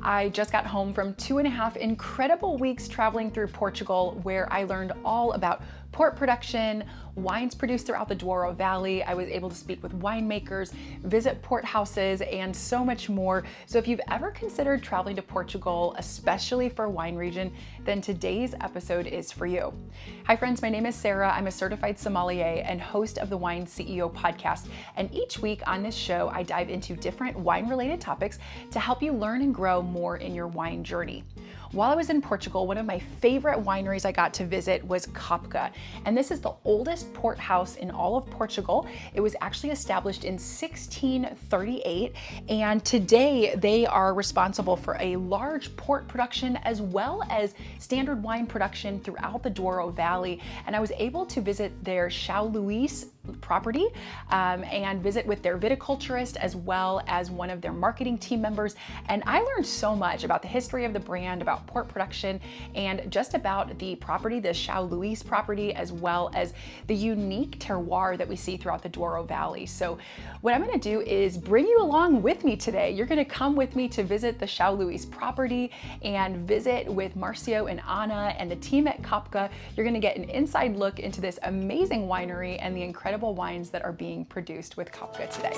I just got home from 2.5 incredible weeks traveling through Portugal, where I learned all about port production, wines produced throughout the Douro Valley. I was able to speak with winemakers, visit port houses, and so much more. So if you've ever considered traveling to Portugal, especially for a wine region, then today's episode is for you. Hi friends, my name is Sarah. I'm a certified sommelier and host of the Wine CEO podcast. And each week on this show, I dive into different wine-related topics to help you learn and grow more in your wine journey. While I was in Portugal, one of my favorite wineries I got to visit was Kopke, and this is the oldest port house in all of Portugal. It was actually established in 1638, and today they are responsible for a large port production as well as standard wine production throughout the Douro Valley. And I was able to visit their São Luís property and visit with their viticulturist as well as one of their marketing team members. And I learned so much about the history of the brand, about port production, and just about the property, the São Luís property, as well as the unique terroir that we see throughout the Douro Valley. So what I'm going to do is bring you along with me today. You're going to come with me to visit the São Luís property and visit with Marcio and Anna and the team at Kopke. You're going to get an inside look into this amazing winery and the incredible wines that are being produced with Kopke today.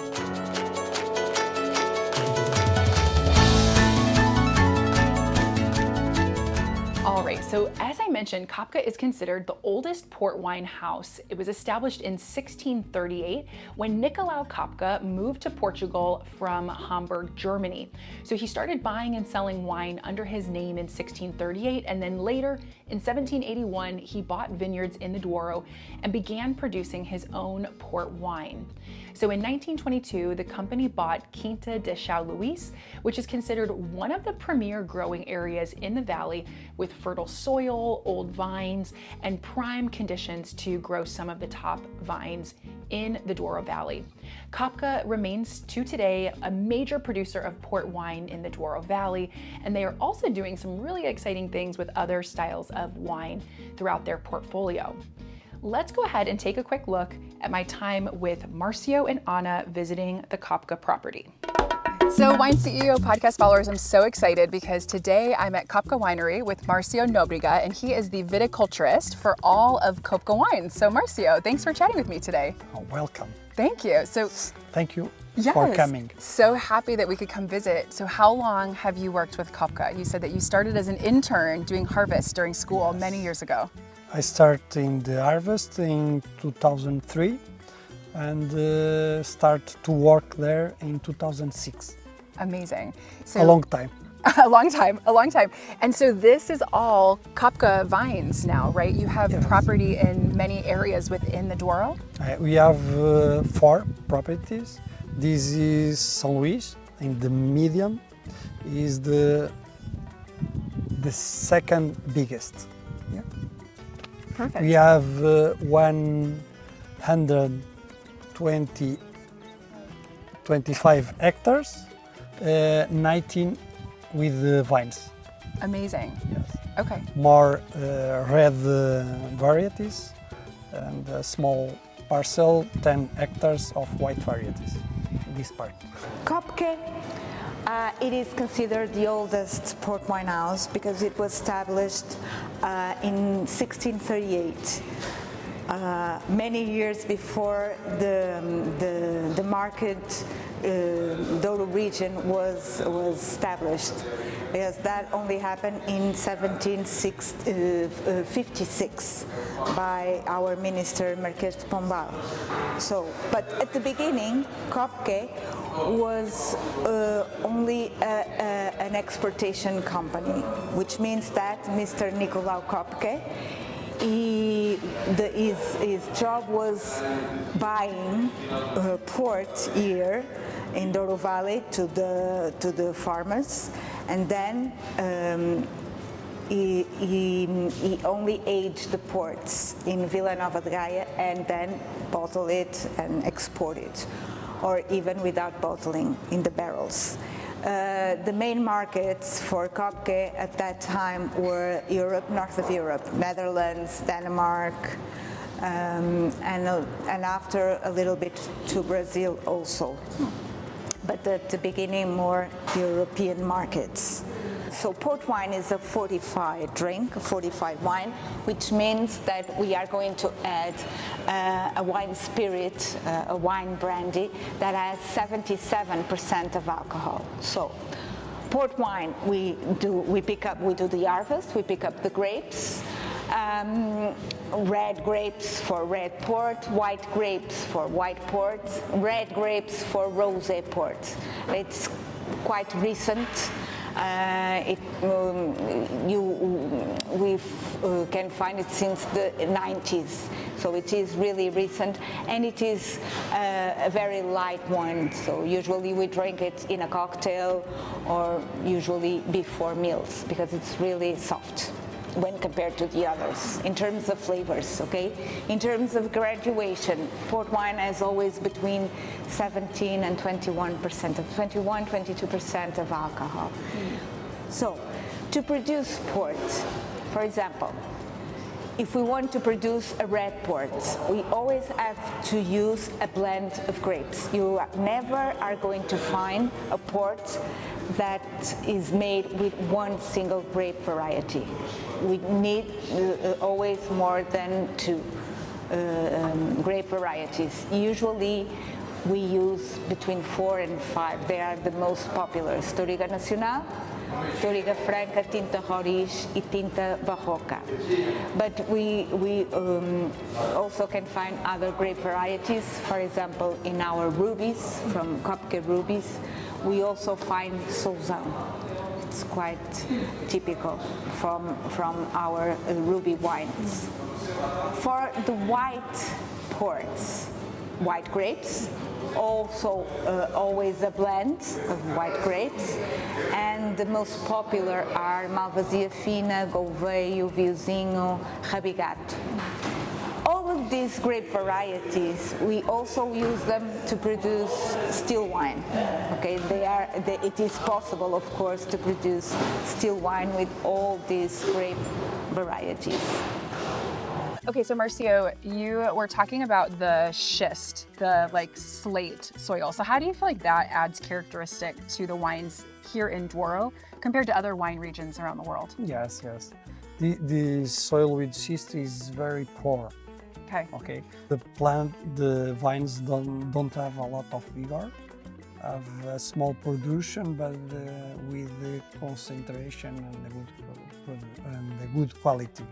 All right, so as I mentioned, Kopke is considered the oldest port wine house. It was established in 1638 when Nicolau Kopke moved to Portugal from Hamburg, Germany. So he started buying and selling wine under his name in 1638, and then later in 1781, he bought vineyards in the Douro and began producing his own port wine. So in 1922, the company bought Quinta de São Luís, which is considered one of the premier growing areas in the valley with fertile soil, old vines, and prime conditions to grow some of the top vines in the Douro Valley. Kopke remains to today a major producer of port wine in the Douro Valley, and they are also doing some really exciting things with other styles of wine throughout their portfolio. Let's go ahead and take a quick look at my time with Marcio and Anna visiting the Kopke property. So Wine CEO podcast followers, I'm so excited because today I'm at Kopke Winery with Marcio Nobriga, and he is the viticulturist for all of Kopke wines. So Marcio, thanks for chatting with me today. Oh, welcome. Thank you. So thank you for coming. So happy that we could come visit. So how long have you worked with Kopke? You said that you started as an intern doing harvest during school many years ago. I started in the harvest in 2003 and start to work there in 2006. Amazing. So a long time. A long time. And so this is all Kopke vines now, right? You have property in many areas within the Douro? We have 4 properties. This is São Luís, in the medium, is the second biggest. Yeah. Perfect. We have 125 hectares, 19 with vines. Amazing. Yes. Okay. More red varieties and a small parcel, 10 hectares of white varieties in this part. Kopke, it is considered the oldest port wine house because it was established in 1638. Many years before the market Douro region was established, because that only happened in 1756 by our minister Marquês de Pombal. So, but at the beginning, Kopke was only an exportation company, which means that Mr. Nicolau Kopke, his job was buying port here in Douro Valley to the farmers, and then he only aged the ports in Vila Nova de Gaia and then bottle it and export it, or even without bottling in the barrels. The main markets for Kopke at that time were Europe, north of Europe, Netherlands, Denmark, and after a little bit to Brazil also. But at the beginning, more European markets. So port wine is a fortified drink, a fortified wine, which means that we are going to add a wine spirit, a wine brandy that has 77% of alcohol. So port wine, we do the harvest, we pick up the grapes, red grapes for red port, white grapes for white port, red grapes for rosé port. It's quite recent. We can find it since the 90s, so it is really recent, and it is a very light wine. So usually we drink it in a cocktail or usually before meals because it's really soft when compared to the others in terms of flavors, okay? In terms of graduation, port wine has always between 17 and 21% of 22% of alcohol. So to produce port, for example, if we want to produce a red port, we always have to use a blend of grapes. You never are going to find a port that is made with one single grape variety. We need always more than two grape varieties. Usually we use between 4 and 5. They are the most popular: Touriga Nacional, Touriga Franca, Tinta Roriz, and Tinta Barroca. But we also can find other grape varieties. For example, in our rubies, from Kopke rubies, we also find Sauzão. It's quite typical from our ruby wines. For the white ports, white grapes, also always a blend of white grapes, and the most popular are Malvasia Fina, Gouveia, Vinhozinho, Rabigato. All of these grape varieties, we also use them to produce still wine. Okay, it is possible, of course, to produce still wine with all these grape varieties. Okay, so Marcio, you were talking about the schist, the slate soil. So how do you feel like that adds characteristic to the wines here in Douro compared to other wine regions around the world? Yes. The soil with schist is very poor. Okay. The vines don't have a lot of vigor, have a small production, but with the concentration and the good quality.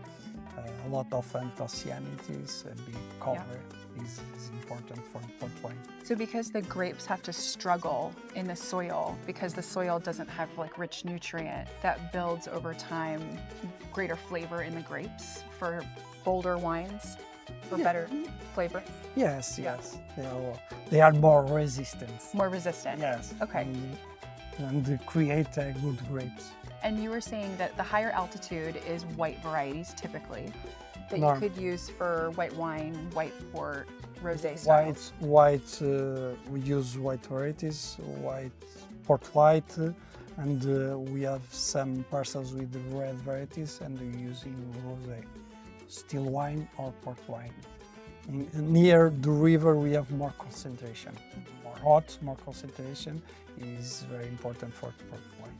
A lot of anthocyanities, a big cover is important for port wine. So because the grapes have to struggle in the soil, because the soil doesn't have rich nutrient, that builds over time greater flavor in the grapes for bolder wines, for better flavor? Yes. They are more resistant. More resistant? Yes. Okay. And create good grapes. And you were saying that the higher altitude is white varieties typically that you could use for white wine, white port, rosé style. White. We use white varieties, port white, and we have some parcels with red varieties, and we're using rosé, still wine or port wine. Near the river, we have more concentration. More hot, more concentration is very important for port wine.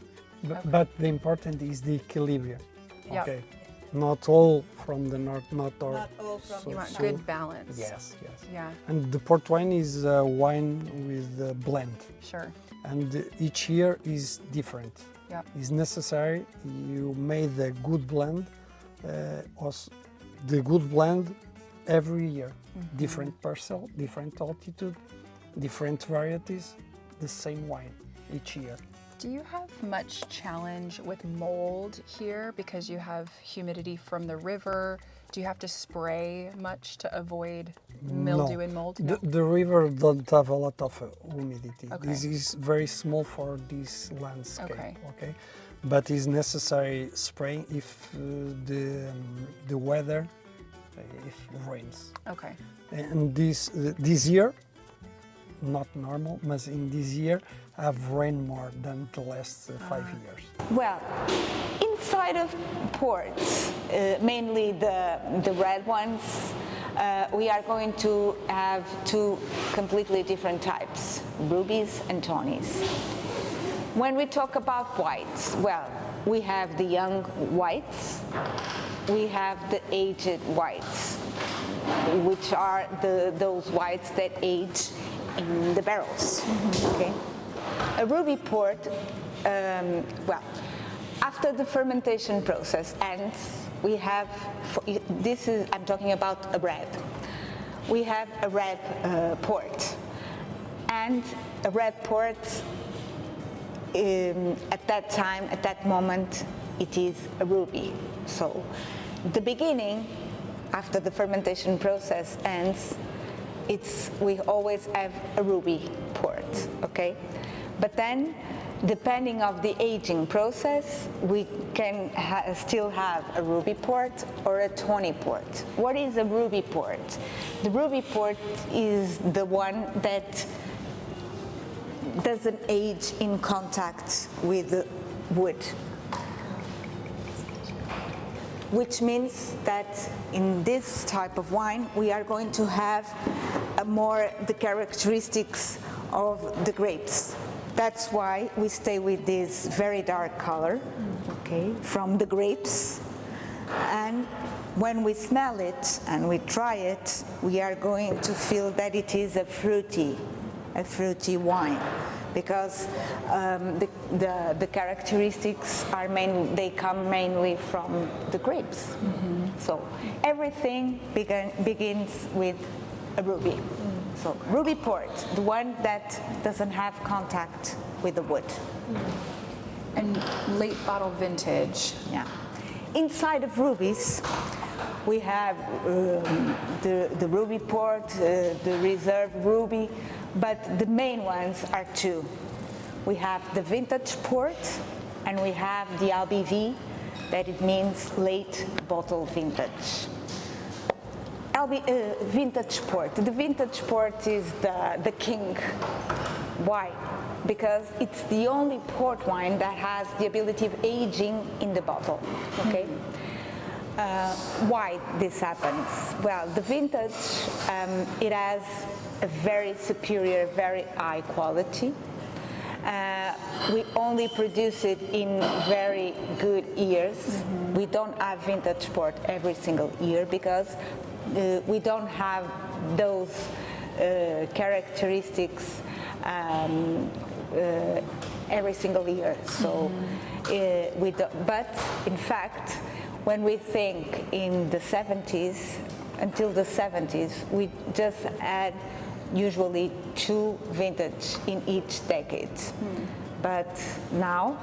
But the important is the equilibrium. Okay, not all from the north, not all from you want good balance. Yes. Yeah. And the port wine is a wine with a blend. Sure. And each year is different. Yeah. It's necessary you made a good blend, the good blend every year. Mm-hmm. Different parcel, different altitude, different varieties, the same wine each year. Do you have much challenge with mold here because you have humidity from the river? Do you have to spray much to avoid mildew and mold? No? The river don't have a lot of humidity. Okay. This is very small for this landscape. Okay. But it's necessary spraying if the weather, if rains. Okay. And this year, not normal, but in this year, have rained more than the last 5 years. Well, inside of ports, mainly the red ones, we are going to have two completely different types, rubies and tawnies. When we talk about whites, well, we have the young whites, we have the aged whites, which are those whites that age in the barrels. Okay. A ruby port, well, after the fermentation process ends, we have, I'm talking about a red. We have a red port, and a red port, at that time, at that moment, it is a ruby. So the beginning, after the fermentation process ends, we always have a ruby port, okay? But then, depending on the aging process, we can still have a ruby port or a tawny port. What is a ruby port? The ruby port is the one that doesn't age in contact with the wood, which means that in this type of wine we are going to have the characteristics of the grapes. That's why we stay with this very dark color, okay, from the grapes. And when we smell it and we try it, we are going to feel that it is a fruity wine, because the characteristics they come mainly from the grapes. Mm-hmm. So everything begins with a ruby. Mm-hmm. So ruby port, the one that doesn't have contact with the wood. Mm-hmm. And late bottle vintage. Yeah. Inside of rubies, we have the ruby port, the reserve ruby, but the main ones are two. We have the vintage port, and we have the LBV, that it means late bottle vintage. Vintage port. The vintage port is the king. Why? Because it's the only port wine that has the ability of aging in the bottle. Okay. Why this happens? Well, the vintage, it has a very superior, very high quality. We only produce it in very good years. Mm-hmm. We don't have vintage port every single year because we don't have those characteristics every single year. So, but in fact, when we think in the 70s, until the 70s, we just had usually 2 vintage in each decade. Mm. But now,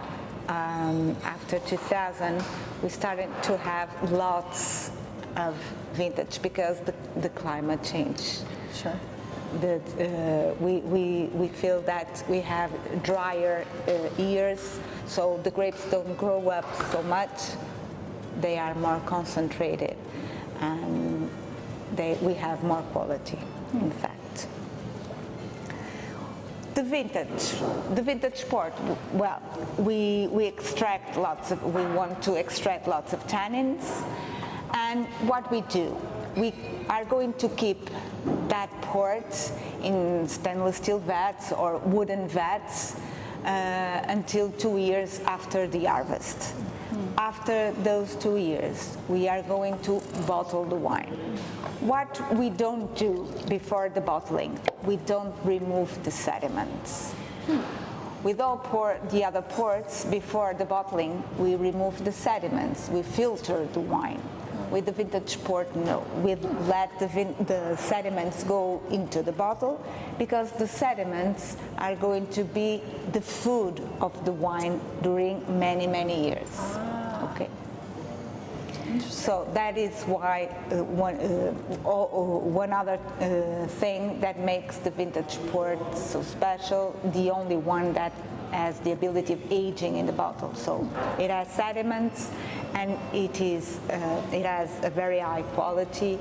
after 2000, we started to have lots of vintage because the climate changed. Sure. We feel that we have drier years, so the grapes don't grow up so much. They are more concentrated, and we have more quality, in fact. The vintage port, well, we want to extract lots of tannins, and what we do, we are going to keep that port in stainless steel vats or wooden vats until 2 years after the harvest. Mm. After those 2 years, we are going to bottle the wine. What we don't do before the bottling, we don't remove the sediments. Hmm. With all the other ports, before the bottling, we remove the sediments, we filter the wine. With the vintage port, no. We let the sediments go into the bottle because the sediments are going to be the food of the wine during many, many years. Ah. Okay. So that is why one other thing that makes the vintage port so special, the only one that has the ability of aging in the bottle. So it has sediments, and it has a very high quality,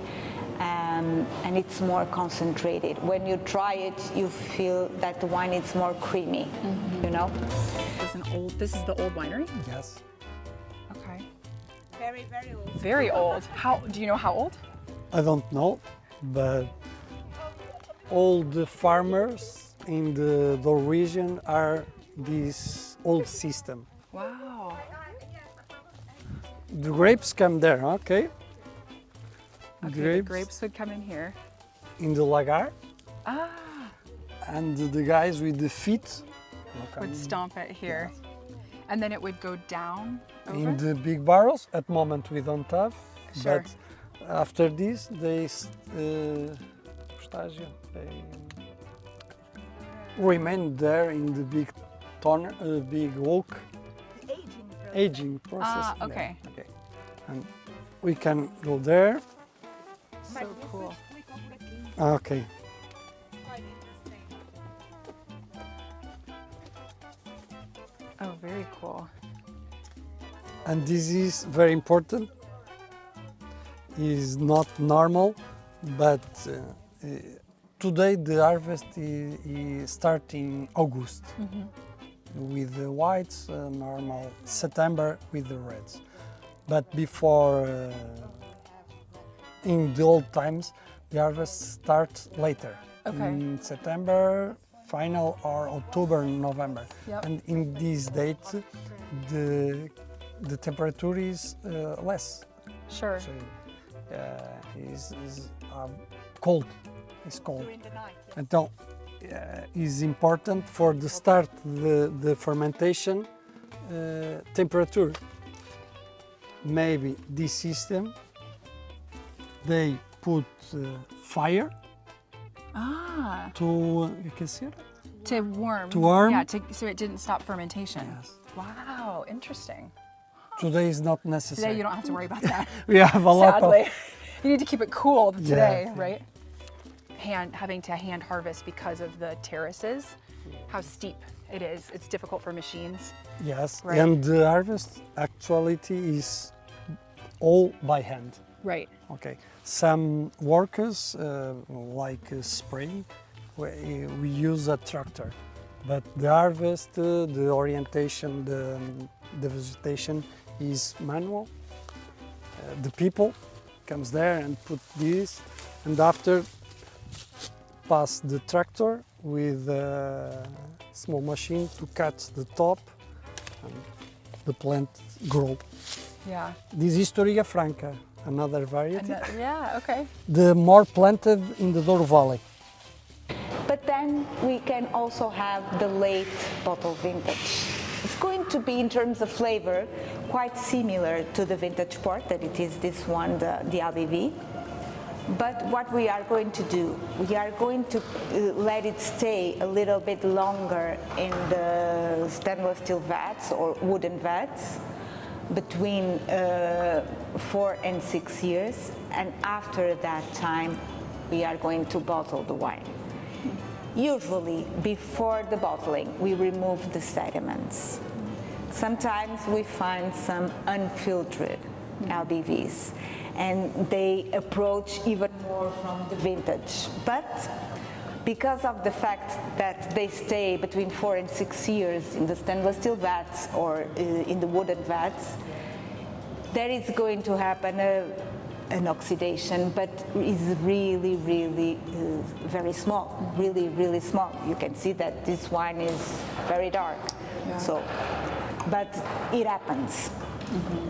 and it's more concentrated. When you try it, you feel that the wine is more creamy. Mm-hmm. You know. This is the old winery? Yes. Okay. Very, very old. Very old. Do you know how old? I don't know, but all the farmers in the Douro region are this old system. Wow. the grapes come there, okay? Okay, the grapes would come in here. In the lagar, Ah, and the guys with the feet would stomp it here. And then it would go down over? in the big barrels. At the moment we don't have, Sure. but after this they remain there in the big big oak aging process. Ah, okay. Yeah, okay. And we can go there. So cool. Okay. Oh, very cool. And this is very important. Is not normal, but today the harvest is start in August with the whites, normal September with the reds. But before, in the old times, the harvest starts later. Okay. In September, final, or October, November. Yep. And in this date, the temperature is less. Sure. So is cold. It's cold. During the night, yeah. And now is important for the start the fermentation temperature. Maybe this system they put fire Ah, to you can see it. to warm. To warm? Yeah, so it didn't stop fermentation. Yes. Wow, interesting. Today is not necessary. Today you don't have to worry about that. We have a lot Sadly. of You need to keep it cool today, Yeah. right? Having to hand harvest because of the terraces, how steep it is. It's difficult for machines. yes, Right. and the harvest actuality is all by hand. Right. Okay, some workers like spraying, we use a tractor, but the harvest, the orientation, the vegetation is manual. The people comes there and put this, and after pass the tractor with a small machine to cut the top, and the plant grow. Yeah. This is Touriga Franca, another variety. Yeah, okay. The more planted in the Douro Valley. But then we can also have the late bottle vintage. It's going to be, in terms of flavor, quite similar to the vintage port, that it is this one, the ABV. But what we are going to do, we are going to let it stay a little bit longer in the stainless steel vats or wooden vats, between 4 and 6 years, and after that time we are going to bottle the wine. Usually before the bottling we remove the sediments. Sometimes we find some unfiltered LBVs and they approach even more from the vintage, but because of the fact that they stay between 4 and 6 years in the stainless steel vats or in the wooden vats, there is going to happen an oxidation, but is really, really very small, really small. You can see that this wine is very dark. Yeah. So, but it happens.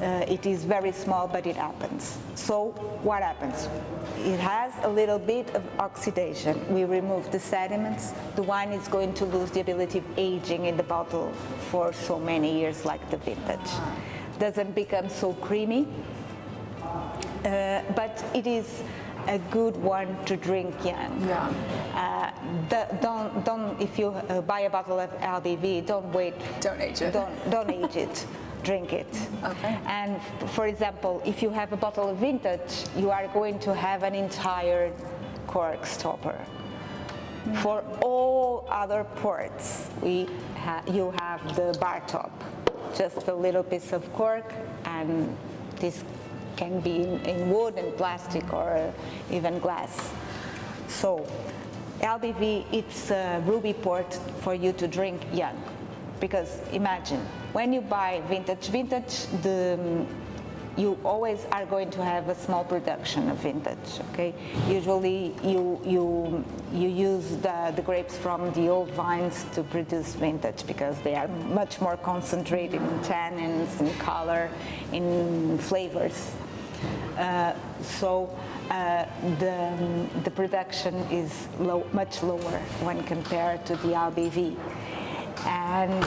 It is very small, but it happens. So what happens? It has a little bit of oxidation. We remove the sediments. The wine is going to lose the ability of aging in the bottle for so many years, like the vintage. Doesn't become so creamy, but it is a good one to drink young. Yeah. Don't if you buy a bottle of LBV, don't wait. Don't age it. Don't age it. Drink it. Okay. And for example, if you have a bottle of vintage, you are going to have an entire cork stopper. For all other ports, you have the bar top, just a little piece of cork, and this can be in wood and plastic or even glass. So LBV, it's a ruby port for you to drink young. Because imagine, when you buy vintage, you always are going to have a small production of vintage. Okay, usually you use the grapes from the old vines to produce vintage because they are much more concentrated in tannins, in color, in flavors. So the production is much lower when compared to the ABV. And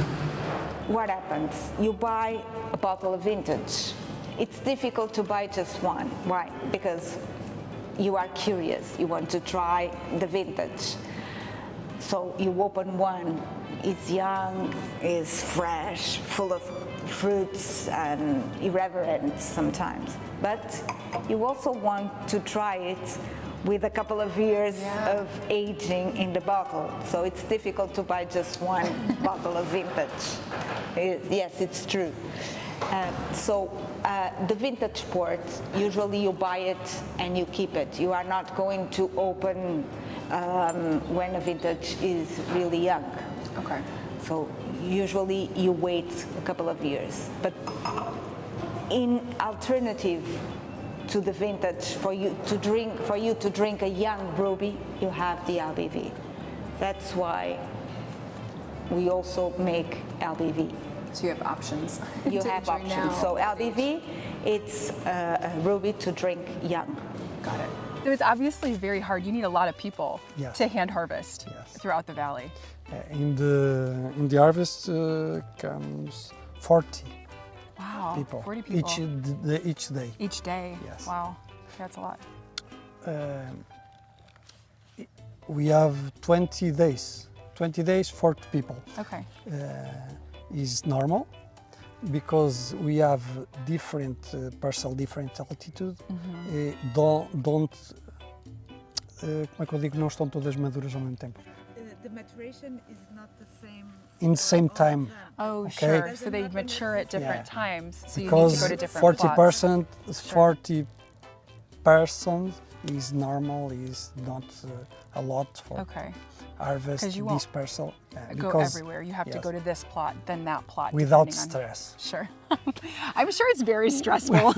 what happens? You buy a bottle of vintage. It's difficult to buy just one. Why? Because you are curious. You want to try the vintage. So you open one. It's young, it's fresh, full of fruits and irreverent sometimes. But you also want to try it with a couple of years of aging in the bottle. So it's difficult to buy just one bottle of vintage. Yes, it's true. So the vintage port, usually you buy it and you keep it. You are not going to open when a vintage is really young. Okay. So usually you wait a couple of years. But in alternative to the vintage, for you to drink a young Ruby, you have the LBV. That's why we also make LBV. So you have options. You have options. So LBV, it's a Ruby to drink young. Got it. So it's obviously very hard. You need a lot of people to hand harvest throughout the valley. In the harvest comes 40 people. 40 people. Each day. Each day? Yes. Wow, that's a lot. We have 20 days. 20 days, 40 people. Okay. Is normal because we have different parcel, different altitude. Como é que eu digo? Não estão todas maduras ao mesmo tempo. The maturation is not the same. In the same time. Oh, okay? sure. So they mature at different times. So because you need to go to different 40%, 40% is normal, is not a lot for harvest this parcel. Go everywhere. You have to go to this plot, then that plot. Without stress. Sure. I'm sure it's very stressful.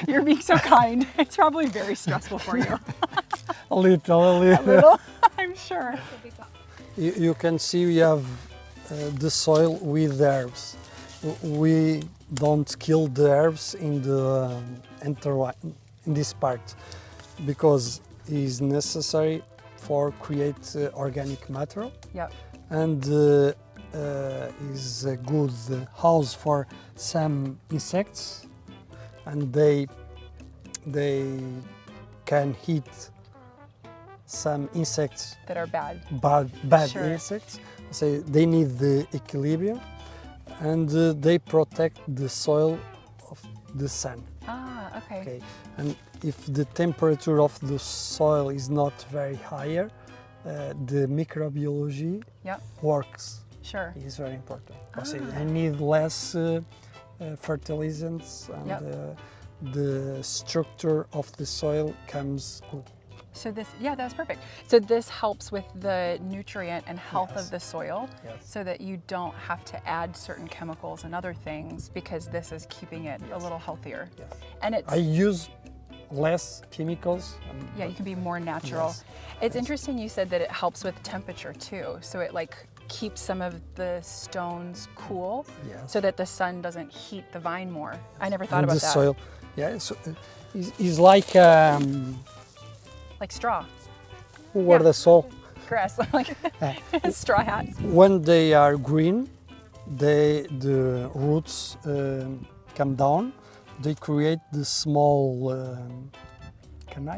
You're being so kind. It's probably very stressful for you. A little. A little, I'm sure. You can see we have the soil with herbs. We don't kill the herbs in the in this part because it is necessary for create organic matter. Yep. And is a good house for some insects, and they can eat some insects that are bad insects. So they need the equilibrium, and they protect the soil of the sun. Ah, okay. And if the temperature of the soil is not very higher, the microbiology works. Sure. It's very important. I need less fertilizants, and the structure of the soil comes good. So this, that's perfect. So this helps with the nutrient and health of the soil, so that you don't have to add certain chemicals and other things, because this is keeping it a little healthier. Yes. And it's, I use less chemicals. You can be more natural. It's interesting you said that it helps with temperature too. So it like keeps some of the stones cool, so that the sun doesn't heat the vine more. I never thought about that. The soil, is like straw. Or the soil. Grass, like straw hats. When they are green, the roots come down. They create the small canals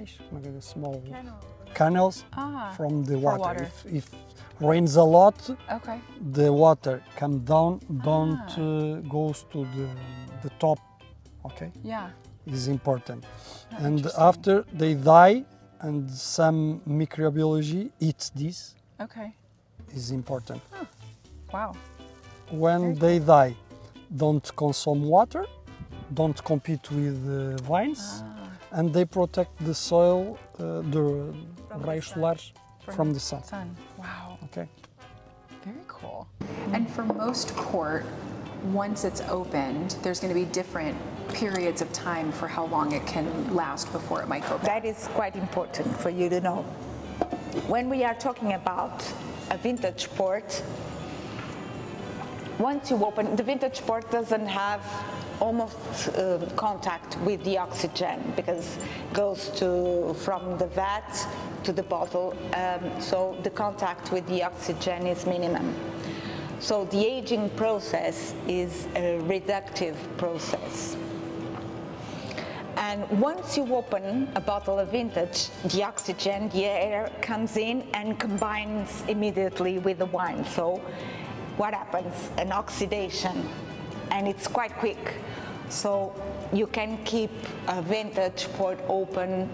from the water. If rains a lot, the water comes down, goes to the top. Okay. Yeah. Is important. And after they die, and some microbiology eats this. Okay. Is important. Huh. Wow. When they die, don't consume water, don't compete with vines, and they protect the soil, the rays solares from the sun. Wow. Okay. Very cool. And for most port, once it's opened, there's going to be different periods of time for how long it can last before it might go bad. That is quite important for you to know. When we are talking about a vintage port, once you open, the vintage port doesn't have almost contact with the oxygen because it goes from the vat to the bottle, so the contact with the oxygen is minimum. So the aging process is a reductive process. And once you open a bottle of vintage, the oxygen, the air comes in and combines immediately with the wine. So what happens? An oxidation, and it's quite quick. So you can keep a vintage port open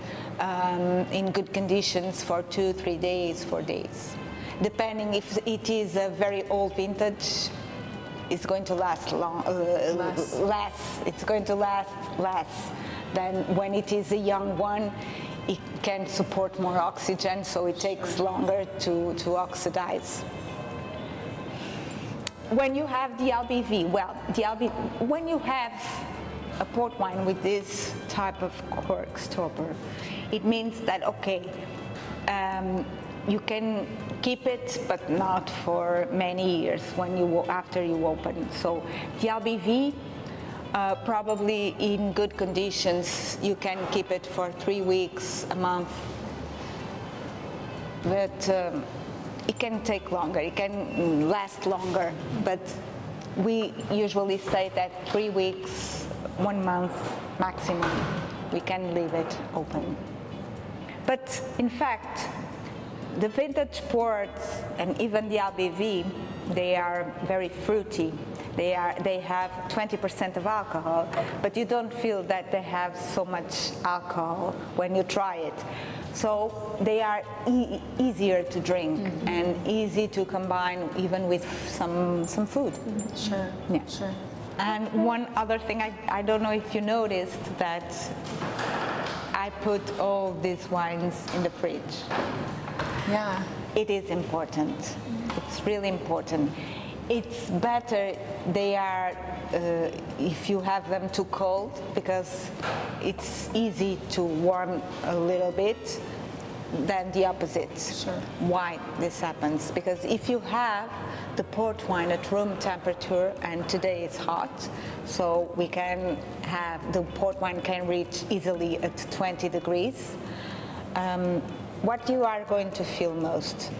in good conditions for 2-3 days, 4 days. Depending if it is a very old vintage, it's going to last less. It's going to last less than when it is a young one. It can support more oxygen, so it takes longer to oxidize. When you have the LBV, when you have a port wine with this type of cork stopper, it means that, okay, you can keep it, but not for many years after you open. So the LBV, probably in good conditions, you can keep it for 3 weeks, a month. But it can take longer, it can last longer, but we usually say that 3 weeks, 1 month maximum, we can leave it open. But in fact, the vintage ports and even the LBV, they are very fruity. They have 20% of alcohol, but you don't feel that they have so much alcohol when you try it. So they are easier to drink and easy to combine even with some food. Sure, yeah. Sure. And one other thing, I don't know if you noticed that I put all these wines in the fridge. Yeah. It is important. It's really important. It's better they are if you have them too cold, because it's easy to warm a little bit, than the opposite. Sure. Why this happens? Because if you have the port wine at room temperature, and today it's hot, so we can have, the port wine can reach easily at 20 degrees. What you are going to feel most?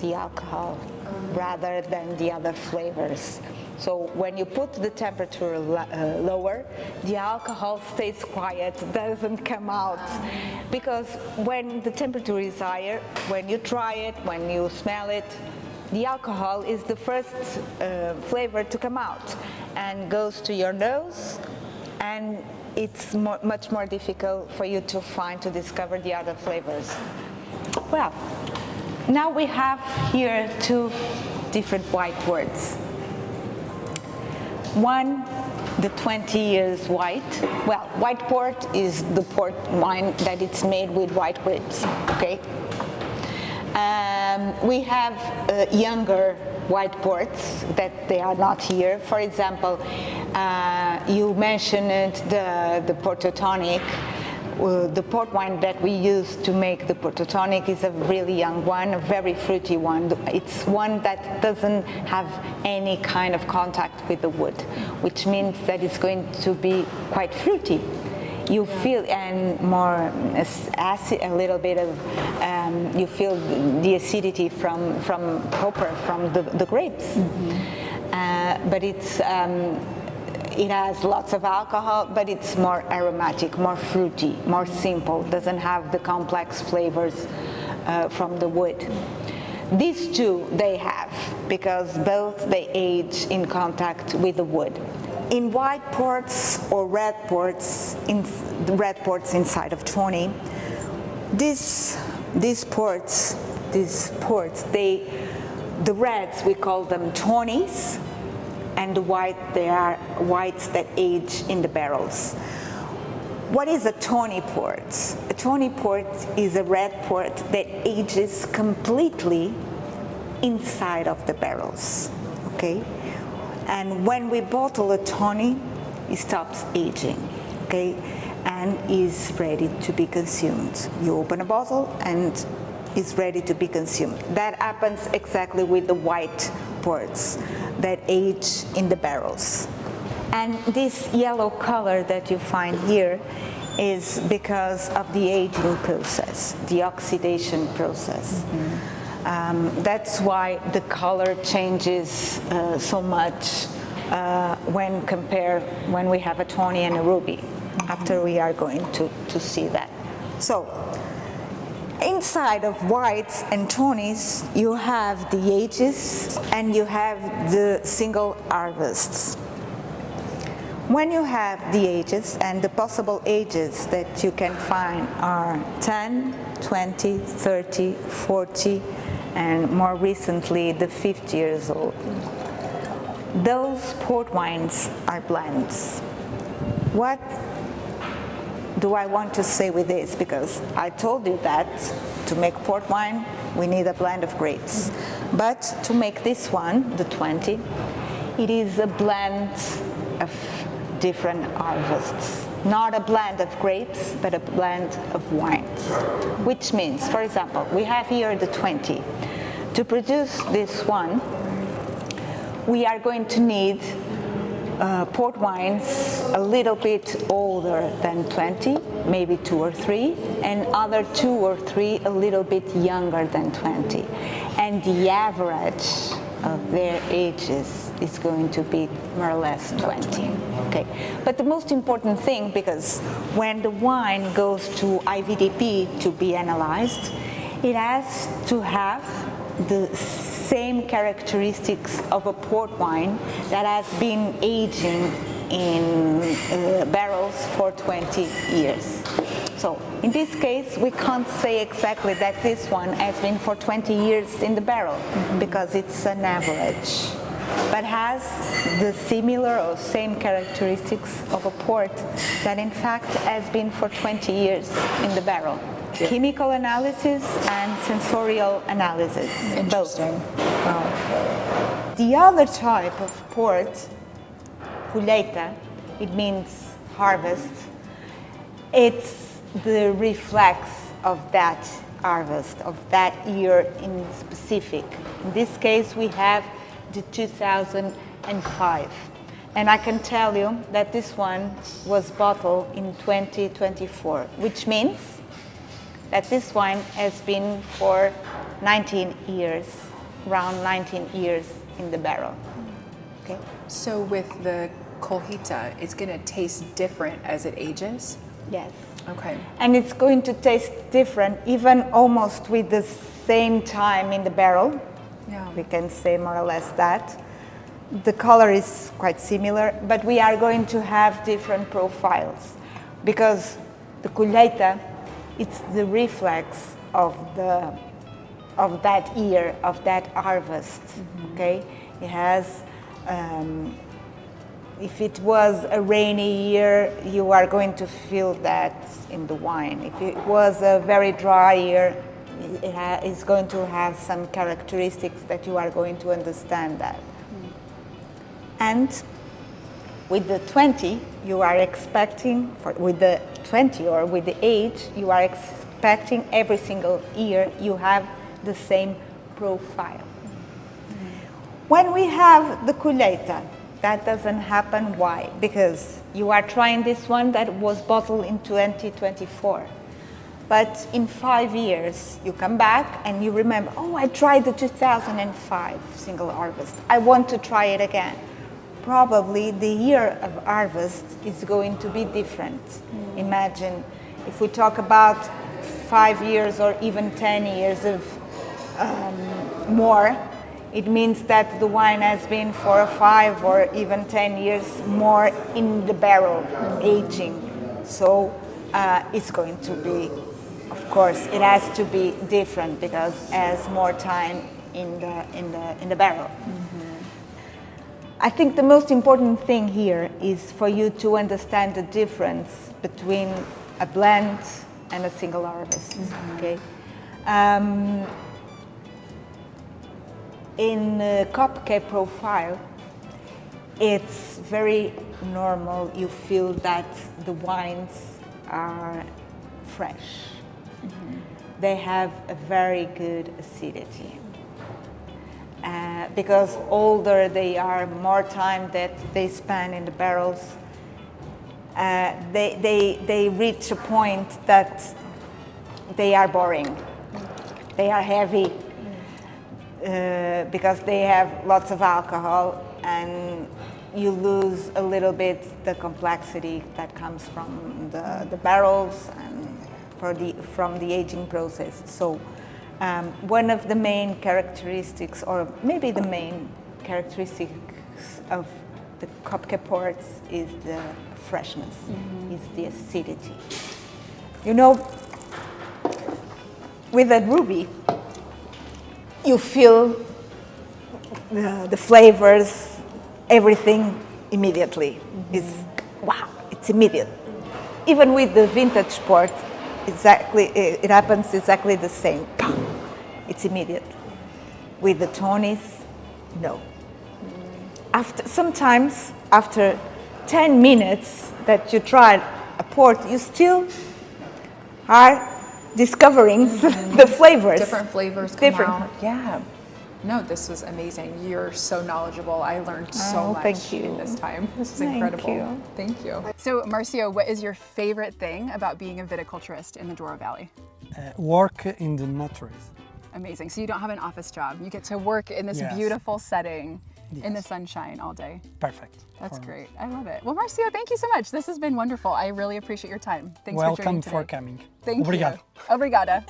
The alcohol, rather than the other flavors. So when you put the temperature lower, the alcohol stays quiet, doesn't come out. Because when the temperature is higher, when you try it, when you smell it, the alcohol is the first flavor to come out and goes to your nose, and it's much more difficult for you to discover the other flavors. Well, now we have here 2 different white ports. One, the 20 years white. Well, white port is the port wine that it's made with white grapes, okay? We have younger white ports that they are not here. For example, you mentioned the Porto Tonic. The port wine that we use to make the Porto Tonic is a really young one, a very fruity one. It's one that doesn't have any kind of contact with the wood, which means that it's going to be quite fruity. You feel, and more acid, a little bit of, you feel the acidity from proper from the grapes. But it has lots of alcohol, but it's more aromatic, more fruity, more simple, doesn't have the complex flavors from the wood. These 2 they have, because both they age in contact with the wood. In white ports or red ports, the red ports inside of Tawny, these ports, the reds, we call them Tawnies, and the white, they are whites that age in the barrels. What is a Tawny port? A Tawny port is a red port that ages completely inside of the barrels, okay? And when we bottle a Tawny, it stops aging, okay, and is ready to be consumed. You open a bottle and it's ready to be consumed. That happens exactly with the white ports that age in the barrels. And this yellow color that you find here is because of the aging process, the oxidation process. That's why the color changes so much when we have a Tawny and a Ruby, after we are going to see that. So, inside of whites and Tawnies, you have the ages and you have the single harvests. When you have the ages, and the possible ages that you can find are 10, 20, 30, 40, and more recently the 50 years old. Those port wines are blends. What do I want to say with this? Because I told you that to make port wine, we need a blend of grapes. But to make this one, the 20, it is a blend of different harvests. Not a blend of grapes, but a blend of wines. Which means, for example, we have here the 20. To produce this one, we are going to need port wines a little bit older than 20, maybe 2 or 3, and other 2 or 3 a little bit younger than 20. And the average of their ages is going to be more or less 20. Okay. But the most important thing, because when the wine goes to IVDP to be analyzed, it has to have the same characteristics of a port wine that has been aging in barrels for 20 years. So in this case, we can't say exactly that this one has been for 20 years in the barrel, because it's an average, but has the similar or same characteristics of a port that in fact has been for 20 years in the barrel. Yeah. Chemical analysis and sensorial analysis. Interesting. Wow. The other type of port, Colheita, it means harvest. It's the reflex of that harvest, of that year in specific. In this case, we have the 2005. And I can tell you that this one was bottled in 2024, which means that this wine has been for 19 years, around 19 years in the barrel. Okay. So with the Colheita, it's going to taste different as it ages? Yes. Okay. And it's going to taste different, even almost with the same time in the barrel. Yeah. We can say more or less that. The color is quite similar, but we are going to have different profiles, because the Colheita, it's the reflex of that year, of that harvest. Okay, it has. If it was a rainy year, you are going to feel that in the wine. If it was a very dry year, it's going to have some characteristics that you are going to understand that. And with the 20, you are expecting, with the 20 or with the age, you are expecting every single year you have the same profile. When we have the Colheita, that doesn't happen. Why? Because you are trying this one that was bottled in 2024. But in 5 years, you come back and you remember, oh, I tried the 2005 single harvest. I want to try it again. Probably the year of harvest is going to be different. Imagine if we talk about 5 years or even 10 years of more, it means that the wine has been for 5 or even 10 years more in the barrel, aging. So it's going to be, of course, it has to be different because it has more time in the barrel. I think the most important thing here is for you to understand the difference between a blend and a single harvest. Okay. In the Kopke profile, it's very normal. You feel that the wines are fresh. They have a very good acidity. Because older they are, more time that they spend in the barrels, they reach a point that they are boring. They are heavy because they have lots of alcohol, and you lose a little bit the complexity that comes from the barrels and from the aging process. So one of the main characteristics, or maybe the main characteristics of the Kopke ports is the freshness, is the acidity. You know, with a Ruby, you feel the flavors, everything immediately. Is wow, it's immediate. Even with the vintage port, it happens exactly the same. It's immediate. With the Tawnies, no. Sometimes after 10 minutes that you try a port, you still are discovering the flavors. Different flavors come out. Yeah. No, this was amazing. You're so knowledgeable. I learned so much thank you. in this time. This is Thank incredible. you. Thank you. So, Marcio, what is your favorite thing about being a viticulturist in the Douro Valley? Work in the naturals. Amazing. So you don't have an office job. You get to work in this Yes. beautiful setting in the Yes. sunshine all day. Perfect. That's for great. I love it. Well, Marcio, thank you so much. This has been wonderful. I really appreciate your time. Thanks for Welcome joining for today. coming. Thank Obrigado. you. Obrigada.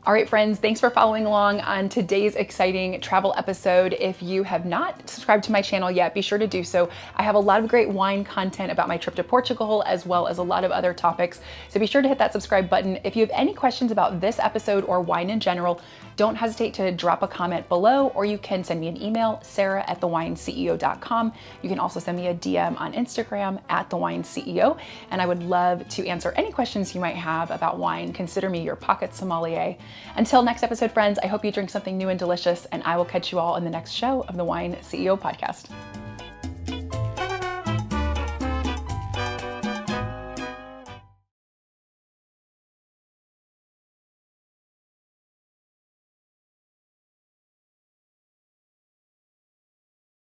All right, friends, thanks for following along on today's exciting travel episode. If you have not subscribed to my channel yet, be sure to do so. I have a lot of great wine content about my trip to Portugal, as well as a lot of other topics. So be sure to hit that subscribe button. If you have any questions about this episode or wine in general, don't hesitate to drop a comment below, or you can send me an email, sarah@thewineceo.com. You can also send me a DM on Instagram @thewineceo, and I would love to answer any questions you might have about wine. Consider me your pocket sommelier. Until next episode, friends, I hope you drink something new and delicious, and I will catch you all in the next show of the Wine CEO podcast.